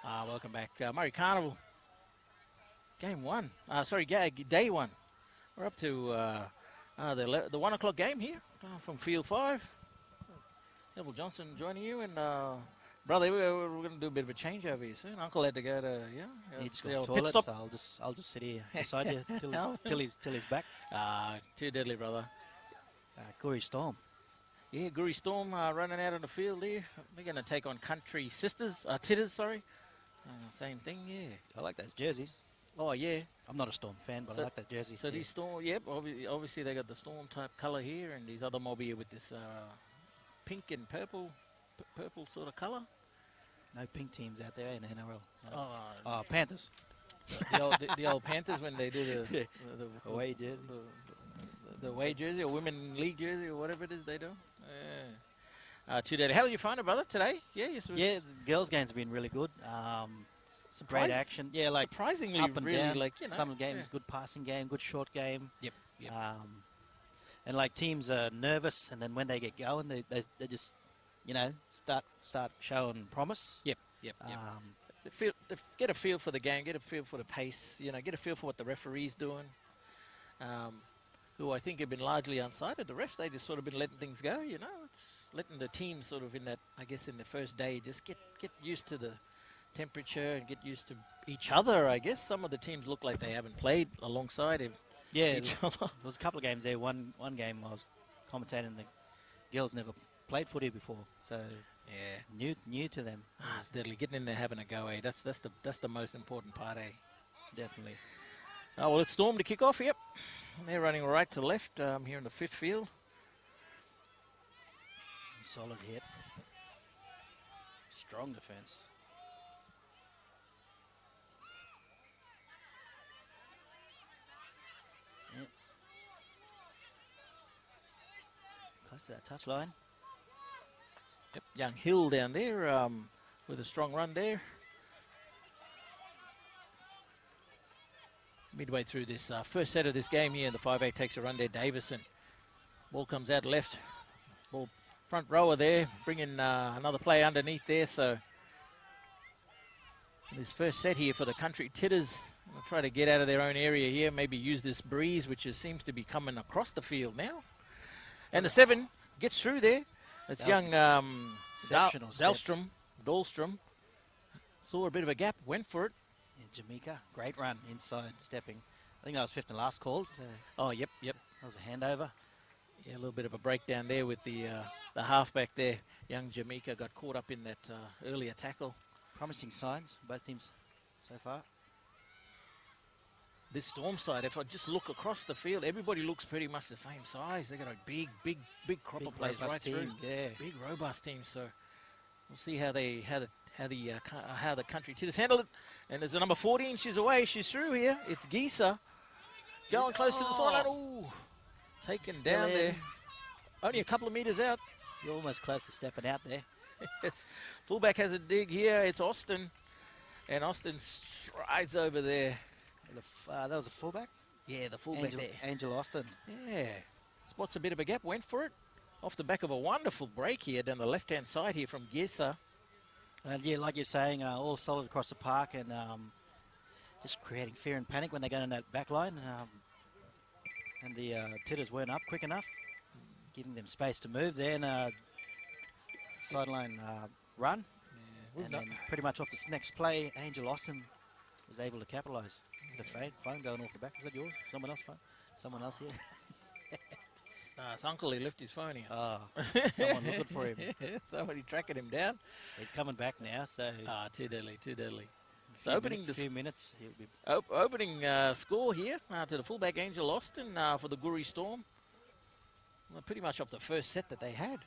Welcome back. Murray Carnival, game one. Day one. We're up to the 1 o'clock game here from Field 5. Neville Johnson joining you, and brother, we're going to do a bit of a change over here soon. Uncle had to go to He's the got old toilet, pit stop. so I'll just sit here beside you till he's back. Too deadly, brother. Goori Storm. Yeah, Goori Storm running out on the field here. They're going to take on Country Tiddas, sorry. Same thing, yeah. I like those jerseys. Oh, yeah. I'm not a Storm fan, but I like that jersey. So these Storm, yep, obviously they got the Storm type colour here, and these other mob here with this pink and purple sort of colour. No pink teams out there in the NRL. No. Oh, Panthers. The old Panthers when they do the away jersey. The away jersey or women league jersey or whatever it is they do. Too deadly. How did you find it, brother, today? Yeah, the girls' games have been really good. Great action. Yeah, like surprisingly up and really down. like some games, good passing game, good short game. Yep. And like teams are nervous, and then when they get going, they just start showing promise. Yep. Get a feel for the game, get a feel for the pace, get a feel for what the referee's doing. Who I think have been largely unsighted. The refs, they just sort of been letting things go, It's letting the team sort of in the first day just get used to the temperature and get used to each other, I guess. Some of the teams look like they haven't played alongside each other. There was a couple of games there. One game I was commentating, the girls never played footy before, so new to them. It's deadly. Getting in there, having a go, That's the most important part, Definitely. Oh, well, it's Storm to kick off, yep. They're running right to left here in the fifth field. Solid hit. Strong defense. Yep. Close to that touch line. Yep, young Hill down there with a strong run there. Midway through this first set of this game here, the 5'8" takes a run there. Davison. Ball comes out left. Ball front rower there, bringing another play underneath there. So this first set here for the Country Tiddas, will try to get out of their own area here, maybe use this breeze, which seems to be coming across the field now. And the 7 gets through there. It's young Dahlstrom. Saw a bit of a gap, went for it. Jamaica, great run inside, stepping. I think that was fifth and last call. Yep. That was a handover. Yeah, a little bit of a breakdown there with the halfback there. Young Jamaica got caught up in that earlier tackle. Promising signs, both teams so far. This Storm side, if I just look across the field, everybody looks pretty much the same size. They got a big crop of players right through. Yeah, big robust team. So we'll see how the Country Tiddas handle it. And there's a number 14. She's away. She's through here. It's Geesa going close to the sideline. Ooh, taken down there. Only a couple of meters out. You're almost close to stepping out there. It's fullback has a dig here. It's Austin, and Austin strides over there. That was a fullback. Yeah, the fullback there. Angel Austin. Yeah, spots a bit of a gap. Went for it off the back of a wonderful break here down the left-hand side here from Geesa. And yeah, like you're saying, all solid across the park and just creating fear and panic when they go in that back line. And the Tiddas weren't up quick enough, giving them space to move there and sideline run. Yeah, and then pretty much off this next play, Angel Austin was able to capitalise. The phone going off the back. Is that yours? Someone else phone? Someone else here? His uncle, he left his phone here. Oh, someone looking for him. Somebody tracking him down. He's coming back now, so... Too deadly. So opening a few minutes, he'll be... Opening score here to the fullback Angel Austin for the Goori Storm. Well, pretty much off the first set that they had.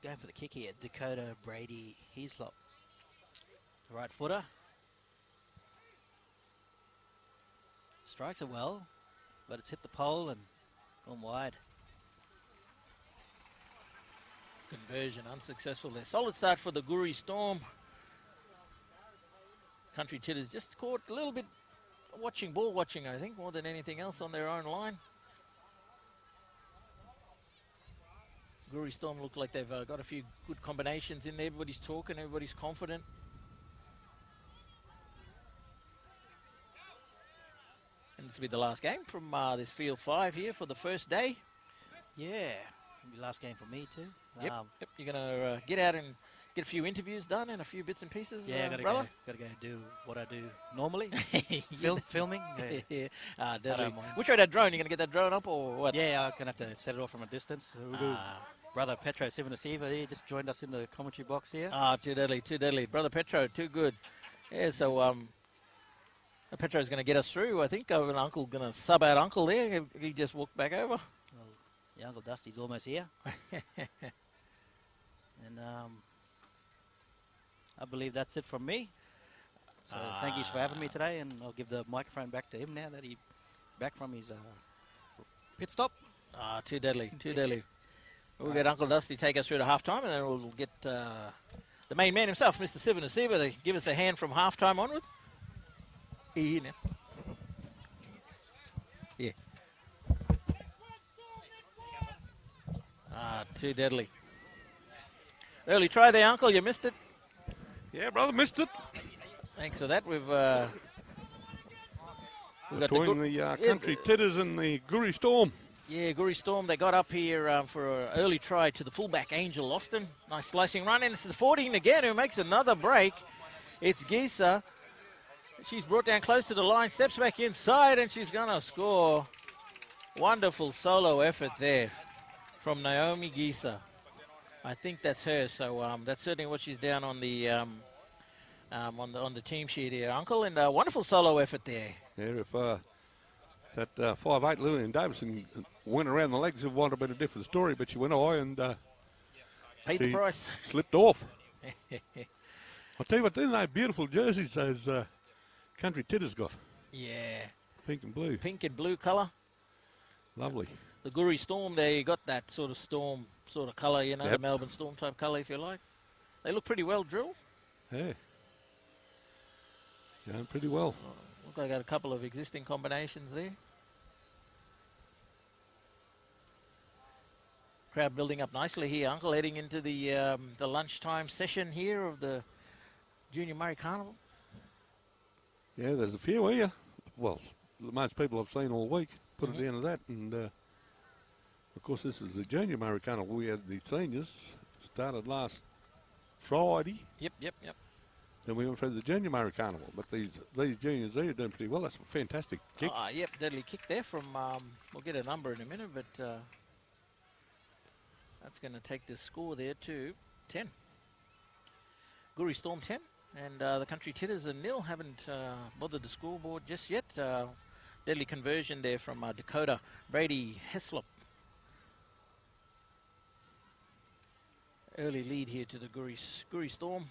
Going for the kick here, Dakota Brady Heaslop. Right footer. Strikes it well, but it's hit the pole and gone wide. Conversion unsuccessful there. Solid start for the Goori Storm. Country Tiddas just caught a little bit ball watching, I think, more than anything else on their own line. Goori Storm look like they've got a few good combinations in there. Everybody's talking, everybody's confident. This will be the last game from this Field 5 here for the first day. Yeah, it'll be last game for me too. Yep. You're going to get out and get a few interviews done and a few bits and pieces, yeah, brother? Got to go do what I do normally. Filming. Yeah. Definitely. Which way that drone? You going to get that drone up or what? Yeah, I'm going to have to set it off from a distance. Brother Petro Sivanasiva, he just joined us in the commentary box here. Too deadly. Brother Petro, too good. Yeah, so Petro's going to get us through. I think Uncle going to sub out Uncle there. He just walked back over. Well, yeah, Uncle Dusty's almost here. And I believe that's it from me. So thank you for having me today, and I'll give the microphone back to him now that he's back from his pit stop. Too deadly. We'll get Uncle Dusty take us through to halftime, and then we'll get the main man himself, Mr. Sivanasiva, to give us a hand from halftime onwards. Here now. Yeah. Too deadly. Early try there, Uncle. You missed it. Yeah, brother, missed it. Thanks for that. We've got between the Country Tiddas and the Goori Storm. Yeah, Goori Storm, they got up here for an early try to the fullback, Angel Austin. Nice slicing run, and it's the 14 again who makes another break. It's Gisa. She's brought down close to the line, steps back inside, and she's going to score. Wonderful solo effort there from Naomi Gisa. I think that's her, so that's certainly what she's down on the on the team sheet here, Uncle, and a wonderful solo effort there. Yeah, if that 5'8" Lillian Davison went around the legs, it would have been a different story, but she went high and paid the price. Slipped off. I'll tell you what, they're beautiful jerseys those Country Tiddas got. Yeah. Pink and blue. Pink and blue colour. Lovely. The Goori Storm there, you got that sort of storm sort of colour, you know, yep. The Melbourne Storm type colour, if you like. They look pretty well drilled. Yeah. Going pretty well. Look like I got a couple of existing combinations there. Crowd building up nicely here, Uncle, heading into the lunchtime session here of the Junior Murray Carnival. Yeah, there's a few here. Well, most people I've seen all week put it down to that. And, of course, this is the Junior Murray Carnival. We had the seniors. Started last Friday. Yep. Then we went through the Junior Murray Carnival. But these juniors there are doing pretty well. That's a fantastic kick. Yep, deadly kick there from, we'll get a number in a minute, but that's going to take the score there to 10. Goori Storm 10. And the Country Tiddas are 0. Haven't bothered the scoreboard just yet. Deadly conversion there from Dakota Brady Heslop. Early lead here to the Goori Storm.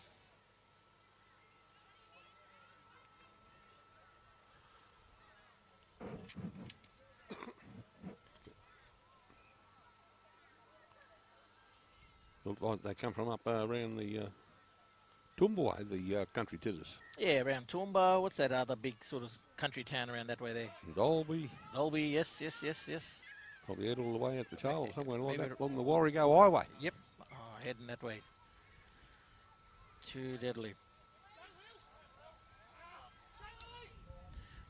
Look like they come from up around the Toowoomba way, the Country Tiddas. Yeah, around Toowoomba. What's that other big sort of country town around that way there? Dalby. Dalby, yes. Probably head all the way at the Charles, somewhere like that, along the Warrego Highway. Yep, heading that way. Too deadly.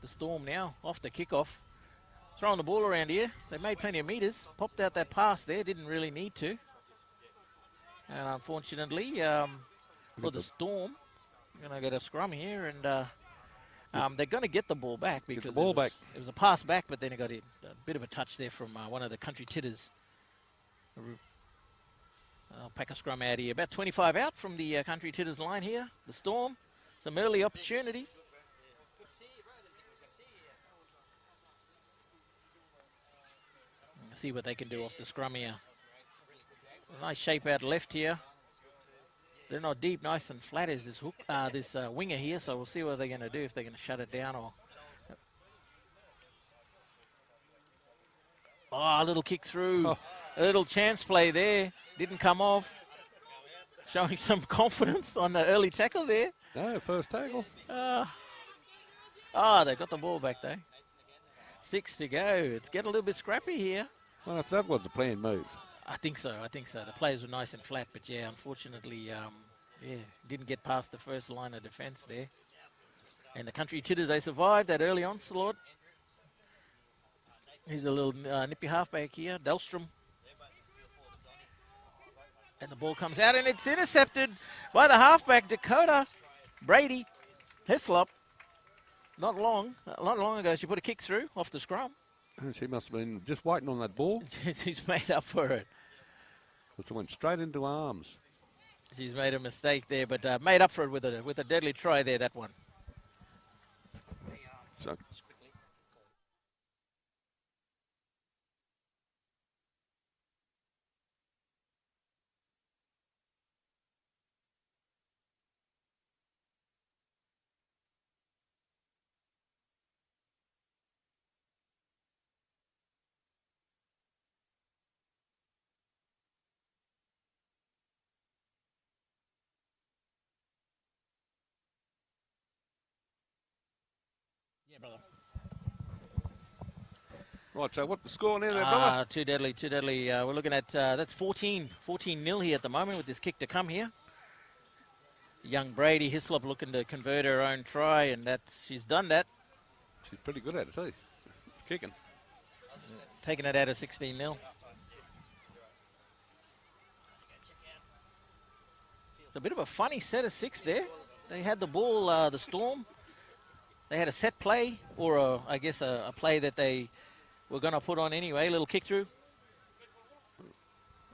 The Storm now, off the kickoff. Throwing the ball around here. They made plenty of meters. Popped out that pass there, didn't really need to. And unfortunately, for the Storm, we're going to get a scrum here, and they're going to get the ball back because it was a pass back, but then it got a bit of a touch there from one of the Country Tiddas. I'll pack a scrum out here. About 25 out from the Country Tiddas line here. The Storm, some early opportunities. See what they can do off the scrum here. A nice shape out left here. They're not deep, nice and flat as this hook, this winger here. So we'll see what they're going to do, if they're going to shut it down or. A little kick through, a little chance play there. Didn't come off. Showing some confidence on the early tackle there. No, first tackle. They got the ball back though. 6 to go. It's getting a little bit scrappy here. Well, if that was the planned move. I think so. The players were nice and flat, but yeah, unfortunately, didn't get past the first line of defence there. And the Country Tiddas, they survived that early onslaught. He's a little nippy halfback here, Delstrom. And the ball comes out, and it's intercepted by the halfback, Dakota Brady Hislop. Not long ago, she put a kick through off the scrum. And she must have been just waiting on that ball. She's made up for it. It went straight into arms. She's made a mistake there, but made up for it with a deadly try there, that one. So, Yeah, brother. right, so what's the score now there, brother? Too deadly. We're looking at, that's 14-0 here at the moment with this kick to come here. Young Brady Hislop looking to convert her own try, and she's done that. She's pretty good at it, too. Kicking. Taking it out of 16-0. A bit of a funny set of six there. They had the ball, the Storm. They had a set play, or I guess a play that they were going to put on anyway. Little kick through.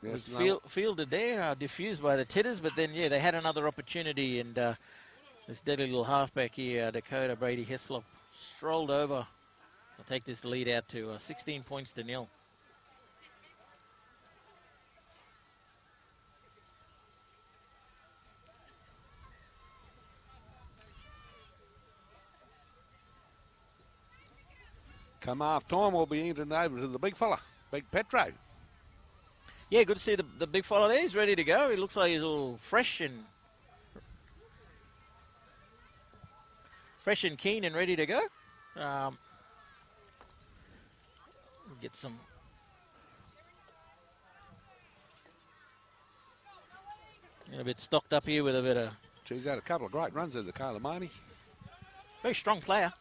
Yes, Was fielded there, diffused by the Tiddas, but then, yeah, they had another opportunity, and this deadly little halfback here, Dakota Brady Hislop, strolled over. I'll take this lead out to 16 points to 0. Come half time, we'll be entering over to the big fella, Big Petro. Yeah, good to see the big fella there. He's ready to go. He looks like he's all fresh and keen and ready to go. Get some. A bit stocked up here with a bit of. She's had a couple of great runs at the Kalamani. Very strong player.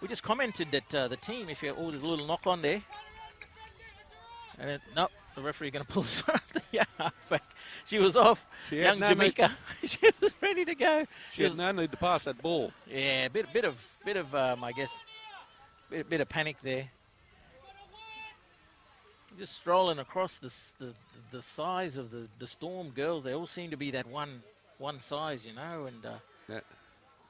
We just commented that the team, if you there's a little knock on there. And nope, the referee going to pull this one. Yeah, she was off. Young Jamaica. She was ready to go. She has no need to pass that ball. Yeah, bit of I guess, bit of panic there. Just strolling across the size of the Storm girls. They all seem to be that one size, you know, and Yeah.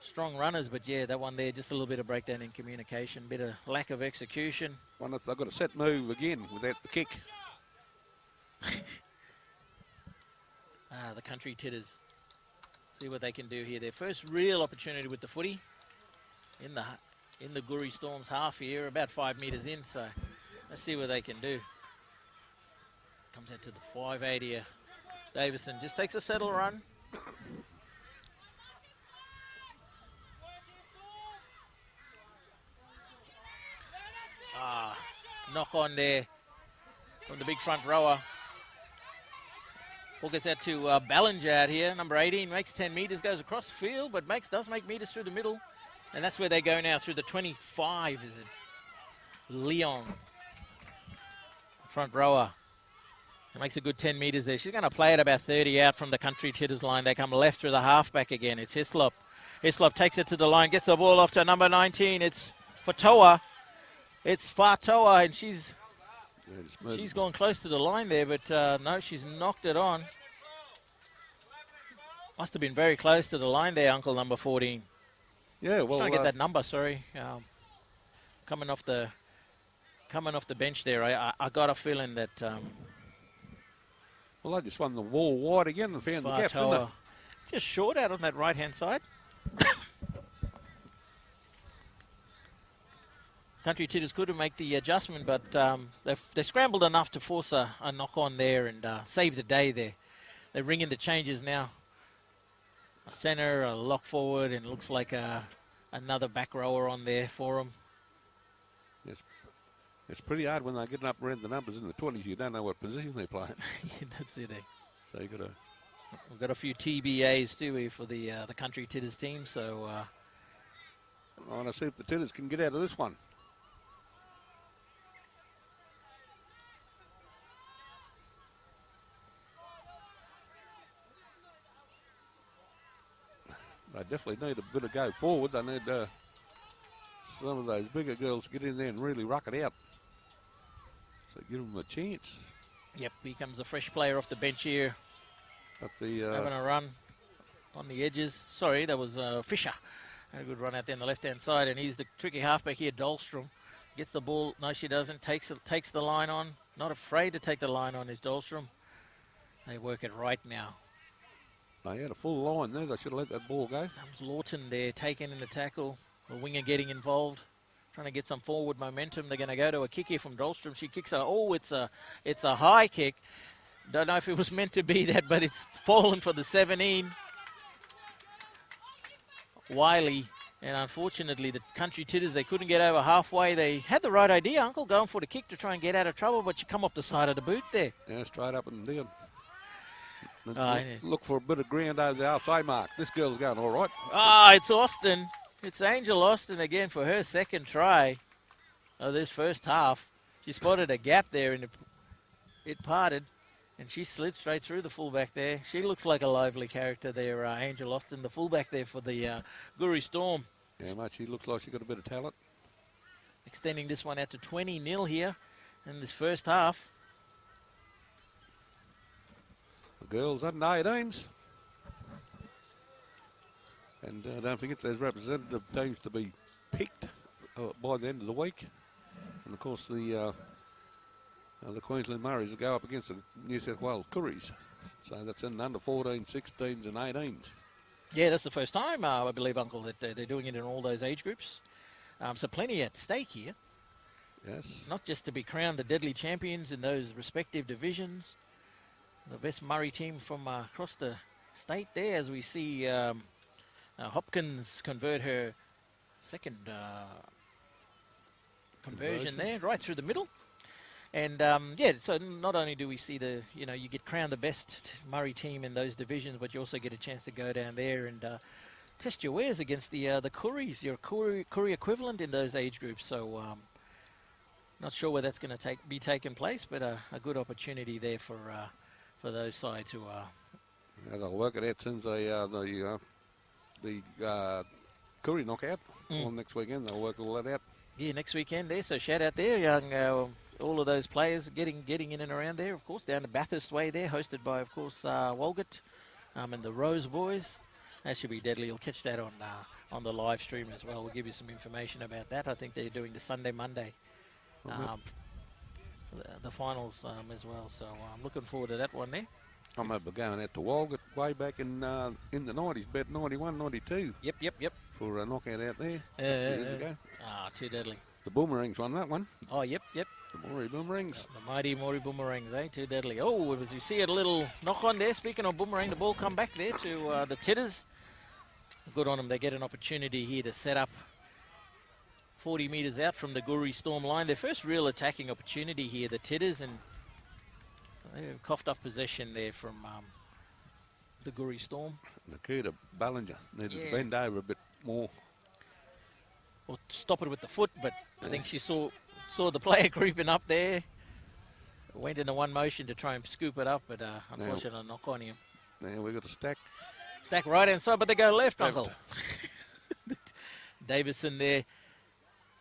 strong runners. But yeah, that one there, just a little bit of breakdown in communication, bit of lack of execution. One they've got a set move again without the kick. The Country Tiddas. See what they can do here. Their first real opportunity with the footy in the Goori Storms half here, about 5 metres in. So let's see what they can do. Comes out to the 580 here. Davison just takes a settle run. Knock on there from the big front rower. Ball gets out to Ballinger out here, number 18, makes 10 metres, goes across the field, but does make metres through the middle. And that's where they go now, through the 25, is it? Leon, front rower. Makes a good 10 metres there. She's going to play it about 30 out from the Country Tiddas line. They come left through the halfback again. It's Hislop. Hislop takes it to the line, gets the ball off to number 19. It's Fatoa. It's Fatoa, and she's gone close to the line there, but no, she's knocked it on. Must have been very close to the line there, Uncle number 14. Yeah, well, trying to get that number. Sorry, coming off the bench there. I got a feeling that. Well, they just won the wall wide again and found the gaps, didn't they? Just short out on that right hand side. Country Tiddas could have made the adjustment, but they scrambled enough to force a knock on there and save the day there. They're ringing the changes now. A centre, a lock forward, and looks like another back rower on there for them. It's pretty hard when they're getting up around the numbers in the 20s. You don't know what position they're playing. Yeah, that's it, eh? So you got to. We've got a few TBAs too here for the Country Tiddas team. So I want to see if the Tiddas can get out of this one. They definitely need a bit of go forward. They need some of those bigger girls to get in there and really rock it out. So give them a chance. Yep, here comes a fresh player off the bench here. But the Having a run on the edges. Sorry, that was Fisher. Had a good run out there on the left-hand side, and he's the tricky halfback here, Dahlstrom. Gets the ball. No, she doesn't. Takes the line on. Not afraid to take the line on is Dahlstrom. They work it right now. they had a full line there. They should have let that ball go. That was Lawton there, taking in the tackle. The winger getting involved, trying to get some forward momentum. They're going to go to a kick here from Dahlstrom. She kicks it's a high kick. Don't know if it was meant to be that, but it's fallen for the 17. Wiley, and unfortunately the Country Tiddas, they couldn't get over halfway. They had the right idea, Uncle, going for the kick to try and get out of trouble, but you come off the side of the boot there. Yeah, straight up and down. Yeah. Look for a bit of ground over the outside mark. This girl's going all right. It's Austin. It's Angel Austin again for her second try of this first half. She spotted a gap there and it parted, and she slid straight through the fullback there. She looks like a lively character there, Angel Austin, the fullback there for the Goori Storm. Yeah, mate, she looks like she's got a bit of talent. Extending this one out to 20-0 here in this first half. The girls under 18s. And don't forget there's representative teams to be picked by the end of the week. And, of course, the Queensland Murrays will go up against the New South Wales Curries. So that's in under 14s, 16s and 18s. Yeah, that's the first time, I believe, Uncle, that they're doing it in all those age groups. So plenty at stake here. Yes. Not just to be crowned the deadly champions in those respective divisions. The best Murray team from across the state there, as we see Hopkins convert her second conversion there, right through the middle. And, so not only do we see you get crowned the best Murray team in those divisions, but you also get a chance to go down there and test your wares against the Curries, your Curry equivalent in those age groups. So not sure where that's going to be taking place, but a good opportunity there for those sides who are. Yeah, they'll work it out since the Curry knockout on next weekend. They'll work all that out. Yeah, next weekend there. So shout out there, young. All of those players getting in and around there, of course, down the Bathurst way there, hosted by, of course, Walgett and the Rose Boys. That should be deadly. You'll catch that on the live stream as well. We'll give you some information about that. I think they're doing the Sunday, Monday, the finals as well. So I'm looking forward to that one there. I remember going out to Walgett way back in the 90s, about 91, 92. Yep. For a knockout out there years ago. Too deadly. The Boomerangs won that one. Oh, yep. The Moree Boomerangs. The mighty Moree Boomerangs, Too deadly. Oh, as you see it, a little knock on there. Speaking of Boomerang, the ball come back there to the Tiddas. Good on them. They get an opportunity here to set up 40 metres out from the Goori Storm line. Their first real attacking opportunity here, the Tiddas, and they coughed up possession there from the Goori Storm. Nikita Ballinger needed to bend over a bit more. Or stop it with the foot, but I think she saw the player creeping up there. Went into one motion to try and scoop it up, but unfortunately a knock on him. Now we've got a stack. Stack right hand side, but they go left, Uncle. Davidson there.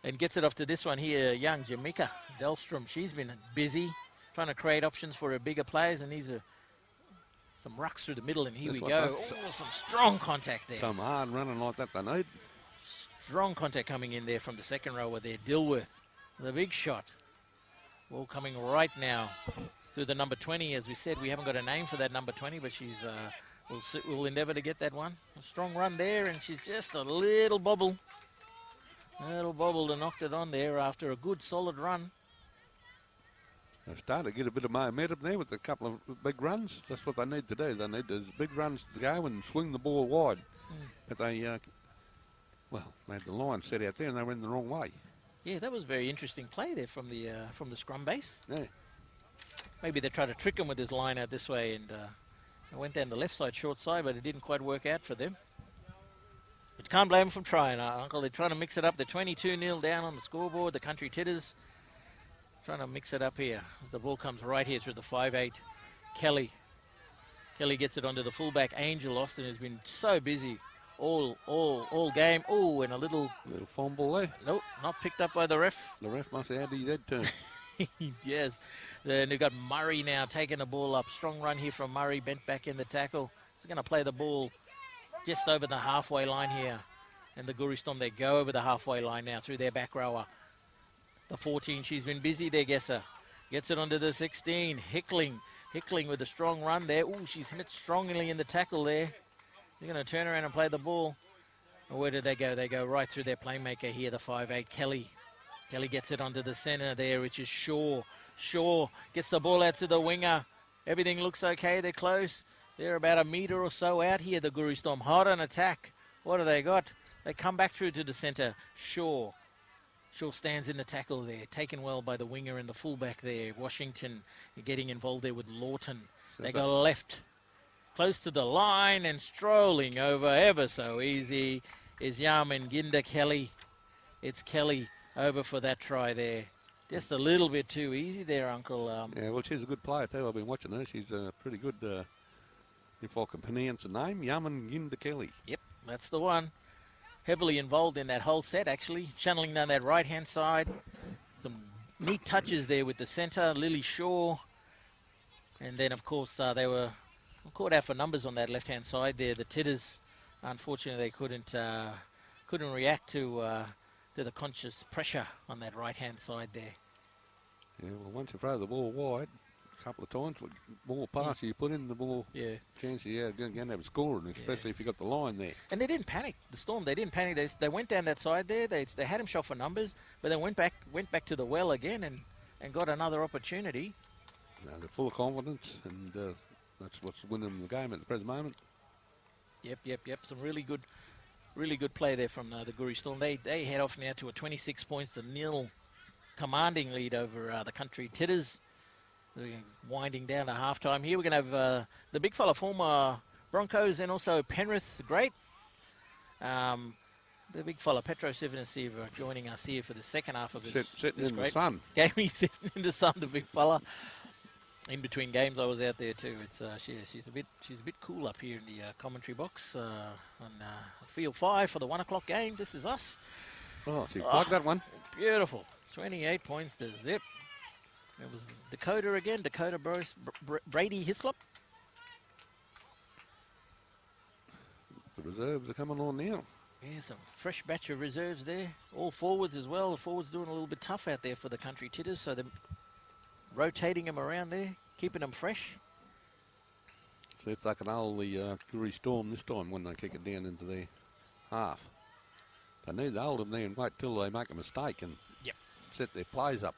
And gets it off to this one here, young Jamaica Dahlstrom. She's been busy trying to create options for her bigger players, and these are some rucks through the middle, and here we go. Some strong contact there. Some hard running like that they need. Strong contact coming in there from the second rower there. Dilworth, the big shot. Ball coming right now through the number 20. As we said, we haven't got a name for that number 20, but she's we'll endeavour to get that one. A strong run there, and she's just a little bobble. A little bobble to knock it on there after a good solid run. They've started to get a bit of momentum there with a couple of big runs. That's what they need to do. They need those big runs to go and swing the ball wide. But they, they had the line set out there and they were in the wrong way. Yeah, that was a very interesting play there from the scrum base. Yeah. Maybe they tried to trick him with his line out this way and it went down the left side, short side, but it didn't quite work out for them. But you can't blame them for trying, Uncle. They're trying to mix it up. They're 22-0 down on the scoreboard. The Country Tiddas trying to mix it up here. As the ball comes right here through the 5'8". Kelly gets it onto the fullback, Angel Austin, who's been so busy all game. Oh, and a little, fumble there. nope, not picked up by the ref. The ref must have had his head turned. Yes. Then they've got Murray now taking the ball up. Strong run here from Murray, bent back in the tackle. He's going to play the ball just over the halfway line here. And the Goori Storm, they go over the halfway line now through their back rower. The 14, she's been busy there, Gesser. Gets it onto the 16. Hickling with a strong run there. Ooh, she's hit strongly in the tackle there. They're going to turn around and play the ball. And where did they go? They go right through their playmaker here, the 5'8", Kelly. Kelly gets it onto the center there, which is Shaw. Shaw gets the ball out to the winger. Everything looks okay. They're close. They're about a metre or so out here, the Goori Storm. Hard on attack. What do they got? They come back through to the center. Shaw stands in the tackle there. Taken well by the winger and the fullback there. Washington getting involved there with Lawton. They go left. Close to the line and strolling over ever so easy is Yaman Ginda Kelly. It's Kelly over for that try there. Just a little bit too easy there, Uncle. Yeah, well, she's a good player too. I've been watching her. She's pretty good, if I can pronounce the name, Yaman Ginda Kelly. Yep, that's the one. Heavily involved in that whole set, actually. Channeling down that right-hand side. Some neat touches there with the centre, Lily Shaw. And then, of course, they were caught out for numbers on that left-hand side there. The Tiddas, unfortunately, they couldn't react to the conscious pressure on that right-hand side there. Yeah, well, once you throw the ball wide, a couple of times, with more passes you put in, the more chance you going to have a scoring, especially if you got the line there. And they didn't panic. The Storm, they didn't panic. They went down that side there. They had him shot for numbers, but then went back to the well again and got another opportunity. They're full of confidence, and that's what's winning the game at the present moment. Yep. Some really good play there from the Goori Storm. They head off now to a 26 points to nil commanding lead over the Country Tiddas. They're winding down to halftime here. We're going to have the big fella, former Broncos, and also Penrith great. The big fella, Petro Sivanasiva, joining us here for the second half of this. Sitting in the sun. Game. He's sitting in the sun, the big fella. In between games, I was out there too. It's she's a bit cool up here in the commentary box on field 5 for the 1 o'clock game. This is us. Oh, she plugged that one. Beautiful. 28 points to zip. It was Dakota again. Dakota Brady Hislop. The reserves are coming on now. Yeah, some fresh batch of reserves there. All forwards as well. The forwards doing a little bit tough out there for the Country Tiddas, so they're rotating them around there, keeping them fresh. See if they can hold the Goori Storm this time when they kick it down into their half. They need to hold them there and wait till they make a mistake and set their plays up.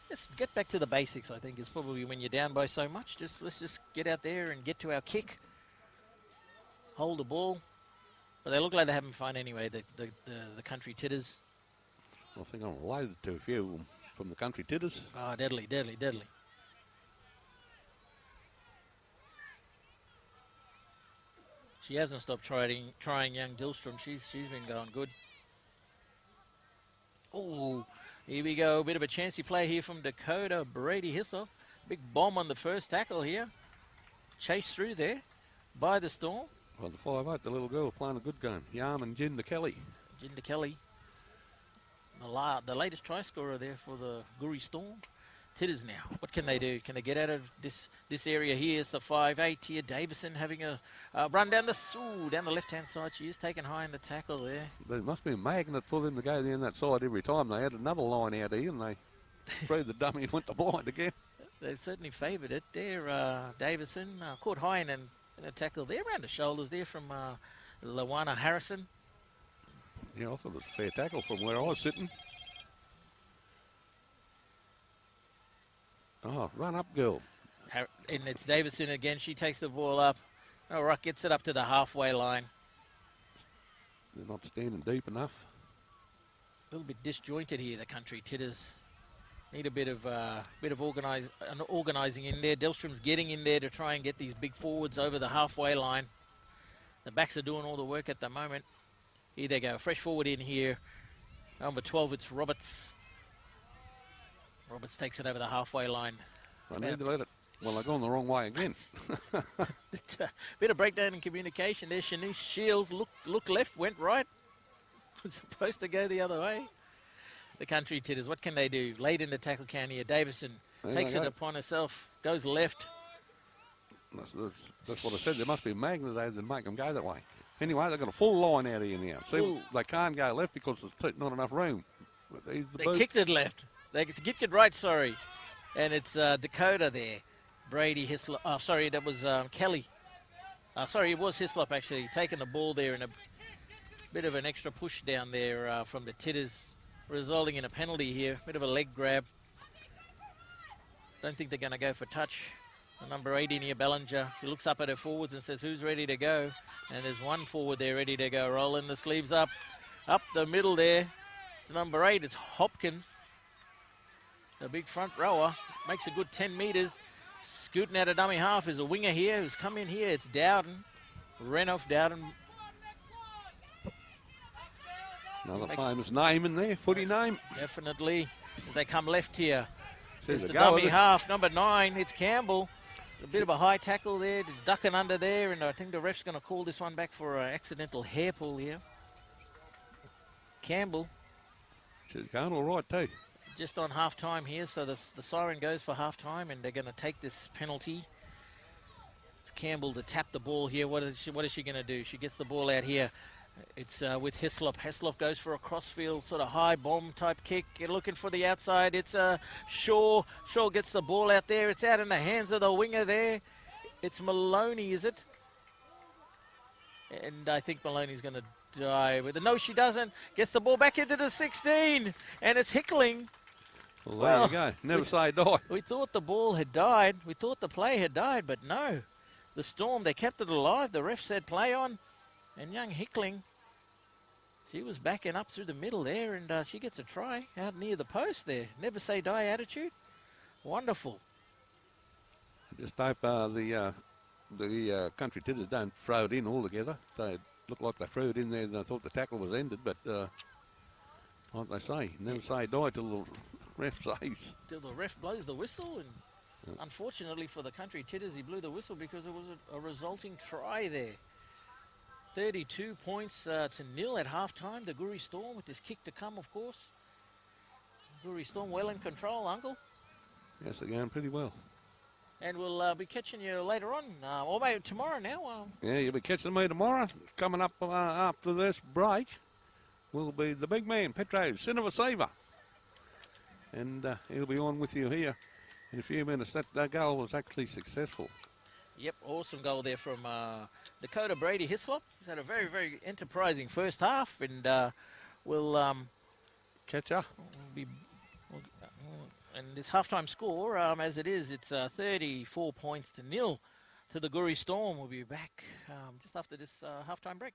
Just get back to the basics, I think, is probably when you're down by so much. Let's just get out there and get to our kick. Hold the ball. But they look like they're having fun anyway, the Country Tiddas. I think I'm related to a few of them from the Country Tiddas. Oh, deadly. She hasn't stopped trying young Dillstrom. She's been going good. Oh, here we go. A bit of a chancy play here from Dakota Brady Hislop. Big bomb on the first tackle here. Chased through there by the Storm. Well, the 5'8", the little girl playing a good game. Yaman Ginda Kelly. Ginda Kelly. The latest try scorer there for the Goori Storm. Tiddas now. What can they do? Can they get out of this area here? It's the 5'8" here. Davison having a run down the left-hand side. She is taken high in the tackle there. There must be a magnet for them to go down that side every time. They had another line out here and they threw the dummy and went to blind again. They've certainly favoured it there. Davison caught high in a tackle there around the shoulders there from Lawana Harrison. Yeah, I thought it was a fair tackle from where I was sitting. Oh, run up, girl. And it's Davison again. She takes the ball up. All right, gets it up to the halfway line. They're not standing deep enough. A little bit disjointed here, the Country Tiddas. Need a bit of organising in there. Dillstrom's getting in there to try and get these big forwards over the halfway line. The backs are doing all the work at the moment. Here they go. Fresh forward in here. Number 12, it's Roberts. Roberts takes it over the halfway line. I need to let it Well, they're going the wrong way again. Bit of breakdown in communication there. Shanice Shields look left, went right. Was supposed to go the other way. The country Tiddas, what can they do? Late in the tackle count here. Davison takes it upon herself, goes left. That's what I said. There must be a magnet there that make them go that way. Anyway, they've got a full line out here now. See, they can't go left because there's not enough room. They kicked it left. They kicked it right, sorry. And it's Dakota there. Brady Hislop. Oh, sorry, that was Kelly. Sorry, it was Hislop actually taking the ball there in a bit of an extra push down there from the Tiddas, resulting in a penalty here. Bit of a leg grab. Don't think they're going to go for touch. The number 18 here, Bellinger, he looks up at her forwards and says, who's ready to go? And there's one forward there ready to go. Rolling the sleeves up the middle there. It's number 8, it's Hopkins. The big front rower, makes a good 10 metres. Scooting out a dummy half is a winger here who's come in here. It's Dowden. Renoff Dowden. Another famous name in there, footy name. Definitely. As they come left here. There's the dummy half, number 9, it's Campbell. A bit of a high tackle there, ducking under there, and I think the ref's going to call this one back for an accidental hair pull here. Campbell. She's going all right too. Just on half-time here, so the siren goes for half-time, and they're going to take this penalty. It's Campbell to tap the ball here. What is she going to do? She gets the ball out here. It's with Hislop. Hislop goes for a crossfield, sort of high bomb type kick. You're looking for the outside. It's Shaw. Shaw gets the ball out there. It's out in the hands of the winger there. It's Maloney, is it? And I think Maloney's going to die with it. No, she doesn't. Gets the ball back into the 16, and it's Hickling. Well, there you go. Never say die. We thought the ball had died. We thought the play had died, but no. The Storm, they kept it alive. The ref said play on. And young Hickling, she was backing up through the middle there, and she gets a try out near the post there. Never say die attitude. Wonderful. Just hope the country Tiddas don't throw it in altogether. So it looked like they threw it in there and I thought the tackle was ended, but like they say, never say die till the ref says. Till the ref blows the whistle, and unfortunately for the country Tiddas, he blew the whistle because it was a resulting try there. 32 points to 0 at halftime. The Goori Storm with this kick to come, of course. Goori Storm well in control, Uncle. Yes, they're going pretty well. And we'll be catching you later on, or maybe tomorrow now. Yeah, you'll be catching me tomorrow. Coming up after this break will be the big man, Petro Sinavasiva. And he'll be on with you here in a few minutes. That goal was actually successful. Yep, awesome goal there from Dakota Brady Hislop. He's had a very, very enterprising first half, and we'll catch up. And this halftime score, as it is, it's 34 points to 0 to the Goori Storm. We'll be back just after this halftime break.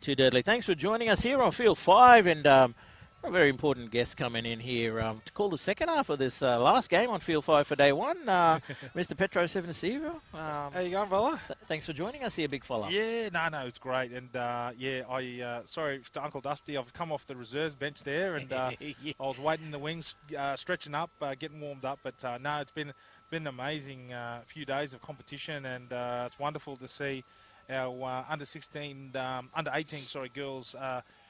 Too deadly. Thanks for joining us here on Field 5, and a very important guest coming in here to call the second half of this last game on Field 5 for day one. Mr. Petro Sevenasiva. How you going, fella? Thanks for joining us here, big fella. Yeah, no, it's great. And, sorry to Uncle Dusty, I've come off the reserves bench there, and Yeah. I was waiting in the wings, stretching up, getting warmed up. But, no, it's been an amazing few days of competition, and it's wonderful to see our under 18 girls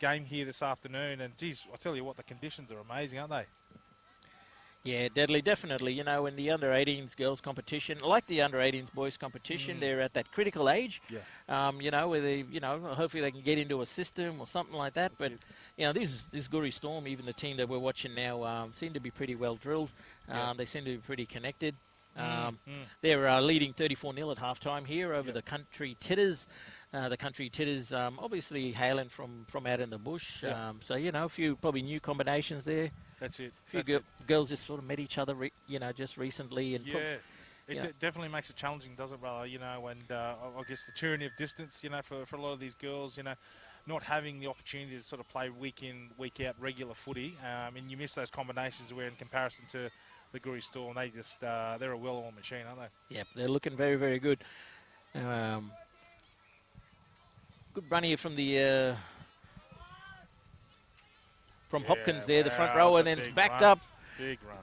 game here this afternoon. And, geez, I tell you what, the conditions are amazing, aren't they? Yeah, deadly, definitely. You know, in the under-18s girls competition, like the under-18s boys competition, they're at that critical age. Yeah. You know, where they, you know, hopefully they can get into a system or something like that. That's but you know, this Goori Storm, even the team that we're watching now, seem to be pretty well drilled. Yeah. They seem to be pretty connected. They're leading 34-0 at halftime here over the Country Tiddas. The Country Tiddas, obviously hailing from out in the bush. Yeah. So, you know, a few probably new combinations there. That's it. A few girls just sort of met each other, just recently. And it definitely makes it challenging, doesn't it, brother? You know, and I guess the tyranny of distance, you know, for a lot of these girls, you know, not having the opportunity to sort of play week in, week out regular footy, and you miss those combinations where in comparison to the Goori Storm, they just, they're a well-oiled machine, aren't they? Yep, they're looking very, very good. Good run here from the Hopkins there, the front row, and then it's backed up. Big run.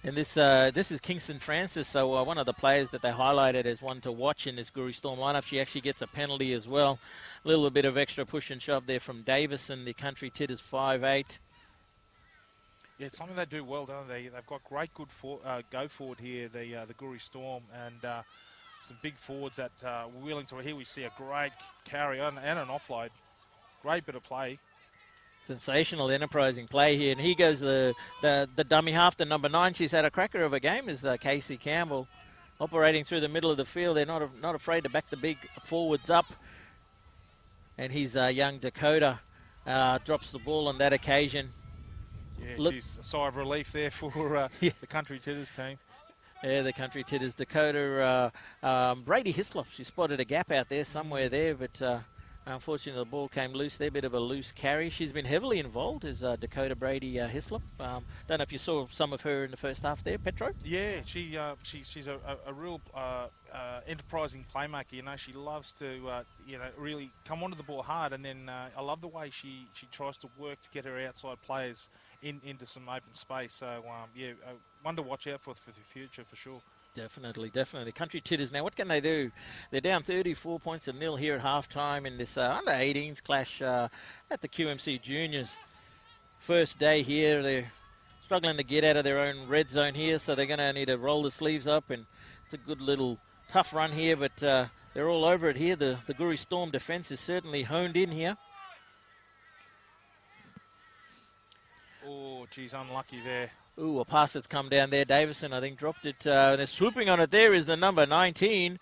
And this is Kingston Francis, so one of the players that they highlighted as one to watch in this Goori Storm lineup. She actually gets a penalty as well. A little bit of extra push and shove there from Davison, the Country Tiddas 5'8". Yeah, it's something they do well, don't they? They've got great good go forward here, the Goori Storm, and some big forwards that were willing to. Here we see a great carry and an offload. Great bit of play. Sensational, enterprising play here. And here goes the dummy half, the number 9. She's had a cracker of a game, is Casey Campbell, operating through the middle of the field. They're not afraid to back the big forwards up. And he's young Dakota drops the ball on that occasion. Yeah, geez, a sigh of relief there for the Country Tiddas team. Yeah, the Country Tiddas. Dakota, Brady Hislop, she spotted a gap out there somewhere there, but unfortunately the ball came loose there, bit of a loose carry. She's been heavily involved, is Dakota Brady Hislop. Don't know if you saw some of her in the first half there, Petro? Yeah, she's a real enterprising playmaker. You know, she loves to really come onto the ball hard, and then I love the way she tries to work to get her outside players into some open space. So one to watch out for the future for sure. Definitely. Country Tiddas now, what can they do? They're down 34 points to nil here at halftime in this under-18s clash at the QMC Juniors. First day here, they're struggling to get out of their own red zone here, so they're going to need to roll the sleeves up, and it's a good little tough run here, but they're all over it here. The Goori Storm defence is certainly honed in here. Oh, geez, unlucky there. Ooh, a pass that's come down there. Davison, I think, dropped it. They're swooping on it there is the number 19.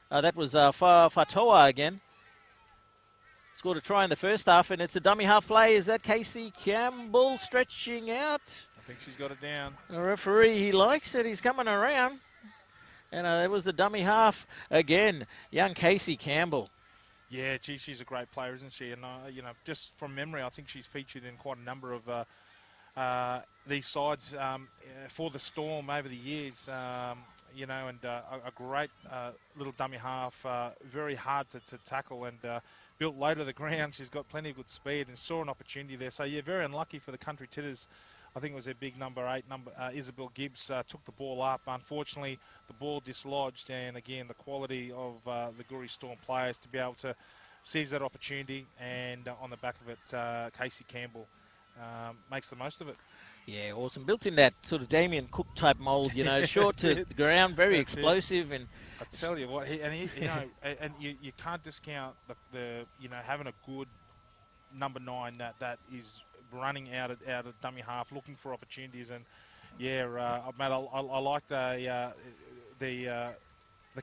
That was Fatoa again. Scored a try in the first half, and it's a dummy half play. Is that Casey Campbell stretching out? I think she's got it down. The referee, he likes it. He's coming around. And it was the dummy half again. Young Casey Campbell. Yeah, geez, she's a great player, isn't she? And, just from memory, I think she's featured in quite a number of these sides for the Storm over the years, and a great little dummy half, very hard to tackle, and built low to the ground. She's got plenty of good speed and saw an opportunity there. So, yeah, very unlucky for the Country Tiddas. I think it was their big number 8, Isabel Gibbs, took the ball up. Unfortunately, the ball dislodged, and again, the quality of the Goori Storm players to be able to seize that opportunity, and on the back of it, Casey Campbell makes the most of it. Yeah, awesome. Built in that sort of Damien Cook type mould, short to the ground, very explosive. And I tell you what, you can't discount the having a good number 9 that is running out of dummy half, looking for opportunities, and mate, I like the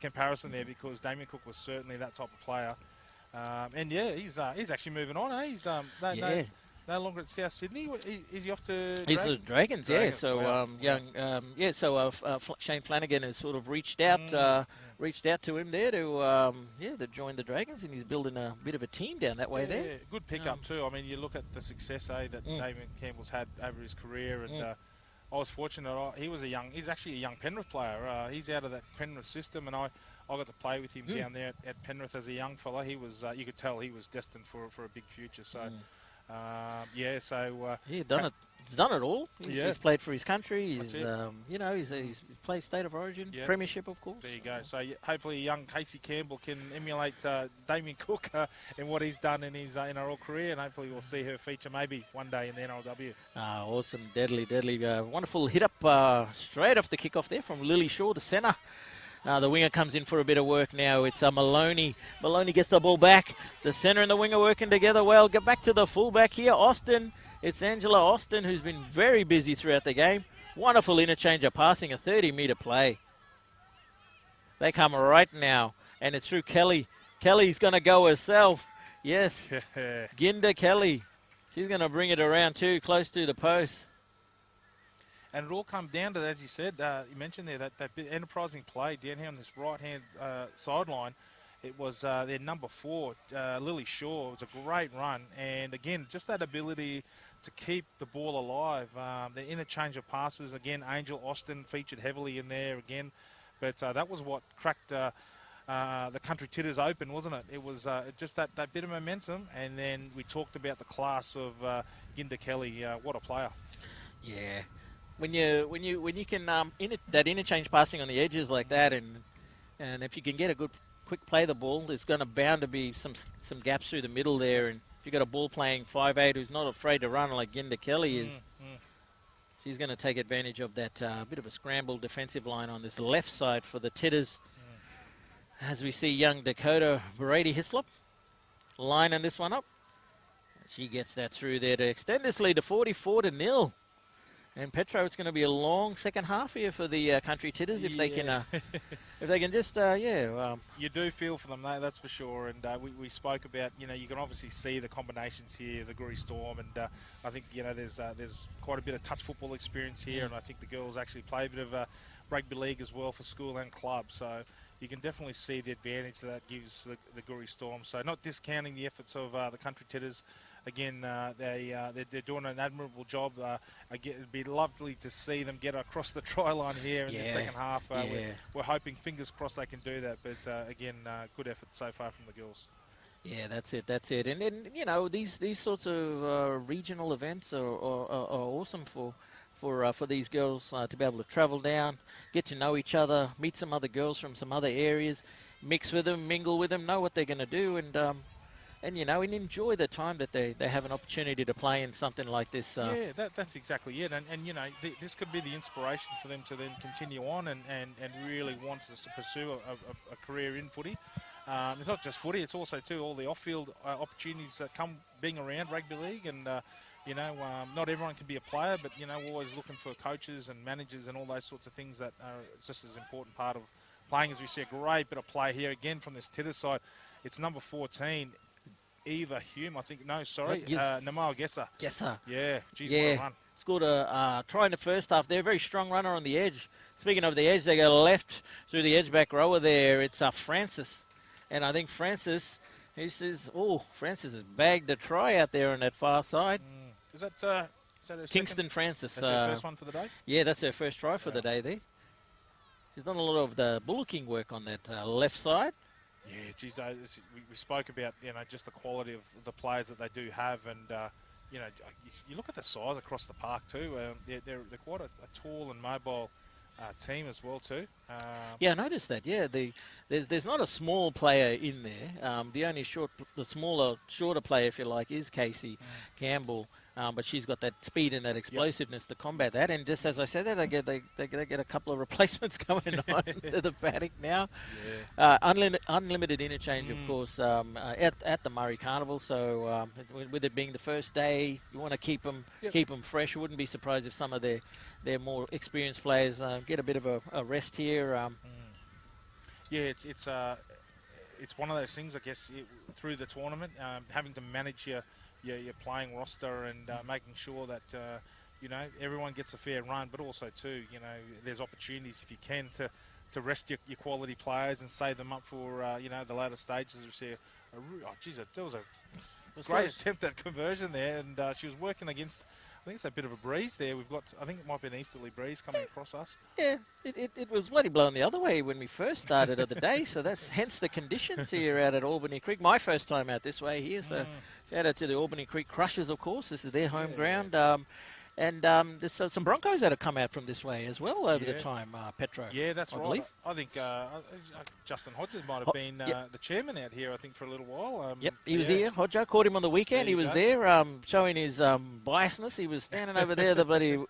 comparison there, because Damien Cook was certainly that type of player, and he's actually moving on. He's no longer at South Sydney. Is he off to He's Dragons? the Dragons, yeah. Dragons, So wow. Shane Flanagan has sort of reached out to him there to join the Dragons, and he's building a bit of a team down that way there. Yeah, good pickup too. I mean, you look at the success that Damien Campbell's had over his career, and I was fortunate. He's actually a young Penrith player. He's out of that Penrith system, and I got to play with him down there at Penrith as a young fella. He was, you could tell he was destined for a big future. So, done it. He's done it all. He's played for his country. He's he's played state of origin, premiership, of course. There you go. So hopefully, young Casey Campbell can emulate Damien Cook in what he's done in his NRL career, and hopefully we'll see her feature maybe one day in the NRLW. Awesome, deadly, wonderful hit up straight off the kickoff there from Lily Shaw, the centre. The winger comes in for a bit of work now. It's Maloney. Maloney gets the ball back. The centre and the winger working together well. Get back to the fullback here, Austin. It's Angela Austin, who's been very busy throughout the game. Wonderful interchange of passing, a 30-metre play. They come right now, and it's through Kelly. Kelly's going to go herself. Yes, Ginda Kelly. She's going to bring it around too, close to the post. And it all comes down to, as you said, you mentioned there, that bit enterprising play down here on this right-hand sideline. It was their number 4, Lily Shaw. It was a great run. And, again, just that ability to keep the ball alive. The interchange of passes, again, Angel Austin featured heavily in there again. But that was what cracked the country Tiddas open, wasn't it? It was just that bit of momentum. And then we talked about the class of Ginda Kelly. What a player. Yeah. When you can that interchange passing on the edges like that, and if you can get a good quick play the ball, there's going to bound to be some gaps through the middle there. And if you've got a ball playing 5'8" who's not afraid to run like Ginda Kelly is, she's going to take advantage of that bit of a scrambled defensive line on this left side for the Tiddas. As we see young Dakota Brady Hislop lining this one up. She gets that through there to extend this lead to 44-0. And Petro, it's going to be a long second half here for the country Tiddas if they can just You do feel for them, that's for sure. And we spoke about, you can obviously see the combinations here, the Goori Storm, and I think there's quite a bit of touch football experience here, and I think the girls actually play a bit of rugby league as well for school and club. So you can definitely see the advantage that gives the Goori Storm. So not discounting the efforts of the country Tiddas. Again, they're doing an admirable job. It'd be lovely to see them get across the try line here in the second half. We're hoping, fingers crossed, they can do that. But again, good effort so far from the girls. Yeah, that's it. And then these sorts of regional events are awesome for these girls to be able to travel down, get to know each other, meet some other girls from some other areas, mix with them, mingle with them, know what they're going to do, and enjoy the time that they have an opportunity to play in something like this. That's exactly it. And this could be the inspiration for them to then continue on and really want to pursue a career in footy. It's not just footy, it's also, too, all the off-field opportunities that come being around rugby league. And, not everyone can be a player, but, we're always looking for coaches and managers and all those sorts of things that are just as important part of playing. As we see a great bit of play here again from this Tiddas side. It's number 14. Eva Hume, I think. No, sorry. Namal Gesser. Yeah. Geez, what a run. Scored a try in the first half there. Very strong runner on the edge. Speaking of the edge, they go left through the edge back rower there. It's Francis. And I think Francis has bagged a try out there on that far side. Is that her Kingston second? Francis. That's her first one for the day? Yeah, that's her first try for the day there. She's done a lot of the bullocking work on that left side. Yeah, geez, we spoke about, just the quality of the players that they do have, and, you look at the size across the park too. They're quite a tall and mobile team as well too. I noticed that. Yeah, there's not a small player in there. The only shorter player, if you like, is Casey Campbell. But she's got that speed and that explosiveness to combat that. And just as I said that, they get a couple of replacements coming on into the paddock now. Yeah. Unlimited interchange, of course, at the Murray Carnival. So with it being the first day, you want to keep them fresh. I wouldn't be surprised if some of their more experienced players get a bit of a rest here. Yeah, it's it's one of those things, I guess, through the tournament, having to manage your playing roster and making sure that everyone gets a fair run, but also too, there's opportunities if you can to rest your quality players and save them up for the later stages. We see that was a great attempt at conversion there, and she was working against. I think it's a bit of a breeze there. I think it might be an easterly breeze coming across us. Yeah, it was bloody blowing the other way when we first started of the day, so that's hence the conditions here out at Albany Creek. My first time out this way here, so shout out to the Albany Creek Crushers, of course. This is their home ground. And there's some Broncos that have come out from this way as well over the time, Petro. Yeah, that's right. Believe. I think Justin Hodges might have been the chairman out here, I think, for a little while. He was here. Hodjo caught him on the weekend. He was there showing his biasness. He was standing over there